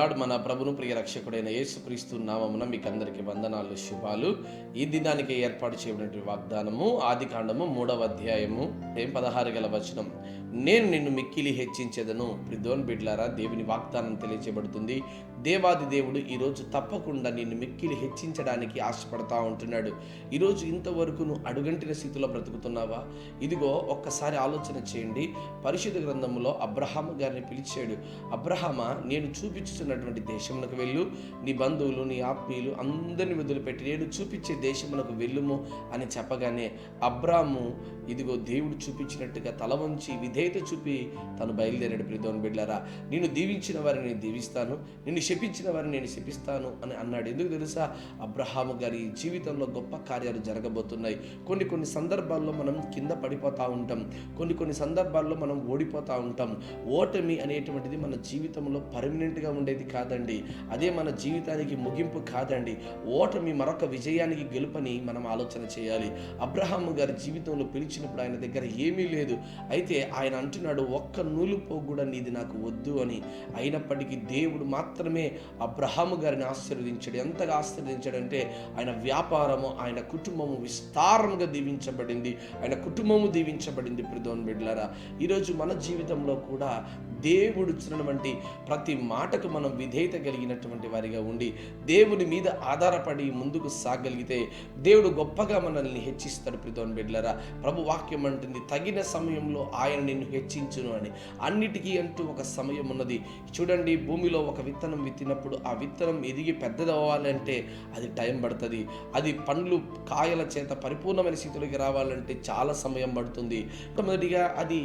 Lord. మన ప్రభును ప్రియ రక్షకుడైన యేసుక్రీస్తు నామమున మీకు అందరికీ వందనాలు, శుభాలు. ఈ దినానికి ఏర్పాటు చేయబడినటువంటి వాగ్దానము ఆదికాండము 3వ అధ్యాయము 16 వచనం. నేను నిన్ను మిక్కిలి హెచ్చించెదను. ప్రిదోన్ బిడ్లారా, దేవుని వాగ్దానం తెలియజేయబడుతుంది. దేవాది దేవుడు ఈరోజు తప్పకుండా నిన్ను మిక్కిలి హెచ్చించడానికి ఆశపడతా ఉంటున్నాడు. ఈరోజు ఇంతవరకు నువ్వు అడుగంటిన స్థితిలో బ్రతుకుతున్నావా? ఇదిగో ఒక్కసారి ఆలోచన చేయండి. పరిశుద్ధ గ్రంథంలో అబ్రహాము గారిని పిలిచాడు. అబ్రహామా, నేను చూపించుతున్నటువంటి దేశమునకు వెళ్ళు, నీ బంధువులు నీ ఆత్మీయులు అందరిని వదిలిపెట్టి నేను చూపించే దేశమునకు వెళ్ళుము అని చెప్పగానే అబ్రాము ఇదిగో దేవుడు చూపించినట్టుగా తల వంచి విధేయత చూపి తను బయలుదేరాడు. ప్రిదోన్ బిడ్లారా, నిన్ను దీవించిన వారిని నేను దీవిస్తాను, నిన్ను శపించిన వారిని నేను శపిస్తాను అని అన్నాడు. ఎందుకు తెలుసా? అబ్రహాము గారి జీవితంలో గొప్ప కార్యాలు జరగబోతున్నాయి. కొన్ని సందర్భాల్లో మనం కింద పడిపోతూ ఉంటాం, కొన్ని సందర్భాల్లో మనం ఓడిపోతూ ఉంటాం. ఓటమి అనేటువంటిది మన జీవితంలో పర్మనెంట్గా ఉండేది కాదండి. అదే మన జీవితానికి ముగింపు కాదండి. ఓటమి మరొక విజయానికి గెలుపని మనం ఆలోచన చేయాలి. అబ్రహాము గారి జీవితంలో పిలిచినప్పుడు ఆయన దగ్గర ఏమీ లేదు. అయితే ఆయన అంటున్నాడు, ఒక్క నూలు పోగు కూడా నీది నాకు వద్దు అని. అయినప్పటికీ దేవుడు మాత్రమే అబ్రహాము గారిని ఆశీర్వదించాడు. ఎంతగా ఆశీర్వదించాడంటే ఆయన వ్యాపారము, ఆయన కుటుంబము విస్తారంగా దీవించబడింది. ఆయన కుటుంబము దీవించబడింది. ప్రిదోన్ బిడ్లారా, ఈరోజు మన జీవితంలో కూడా దేవుడు ఇచ్చినటువంటి ప్రతి మాటకు మనం విధేయత కలిగినటువంటి వారిగా ఉండి దేవుని మీద ఆధారపడి ముందుకు సాగలిగితే దేవుడు గొప్పగా మనల్ని హెచ్చిస్తాడు. ప్రిదోన్ బిడ్లారా, ప్రభు వాక్యం అంటుంది, తగిన సమయంలో ఆయన నిన్ను హెచ్చించును అని. అన్నిటికీ అంటూ ఒక సమయం ఉన్నది. చూడండి, భూమిలో ఒక విత్తనం విత్తినప్పుడు ఆ విత్తనం ఎదిగి పెద్దదవ్వాలంటే అది టైం పడుతుంది. అది పండ్లు కాయల చేత పరిపూర్ణమైన స్థితిలోకి రావాలంటే చాలా సమయం పడుతుంది. మొదటిగా అది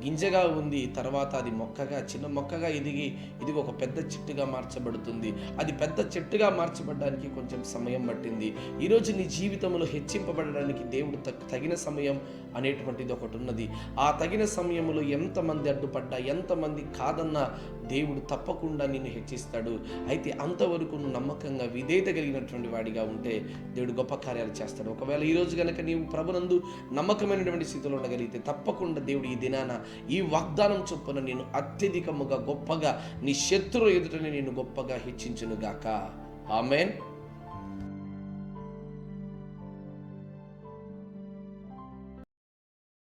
గింజగా ఉంది, తర్వాత అది మొక్కగా, చిన్న మొక్కగా ఎదిగి ఇది ఒక పెద్ద చెట్టుగా మార్చబడుతుంది. అది పెద్ద చెట్టుగా మార్చబడడానికి కొంచెం సమయం పట్టింది. ఈరోజు నీ జీవితంలో హెచ్చింపబడడానికి దేవుడు తగిన సమయం అనేటువంటిది ఒకటి ఉన్నది. ఆ తగిన సమయంలో ఎంతమంది అడ్డుపడ్డా, ఎంతమంది కాదన్నా దేవుడు తప్పకుండా నిన్ను హెచ్చిస్తాడు. అయితే అంతవరకు నువ్వు నమ్మకంగా విధేయత కలిగినటువంటి వాడిగా ఉంటే దేవుడు గొప్ప కార్యాలు చేస్తాడు. ఒకవేళ ఈరోజు కనుక నీవు ప్రభునందు నమ్మకమైనటువంటి స్థితిలో ఉండగలిగితే తప్పకుండా దేవుడు ఈ దినాన ఈ వాగ్దానం చొప్పున నేను అత్యధికముగా గొప్పగా నీ శత్రువు ఎదుటని నేను గొప్పగా హెచ్చించునుగాక. ఆమేన్.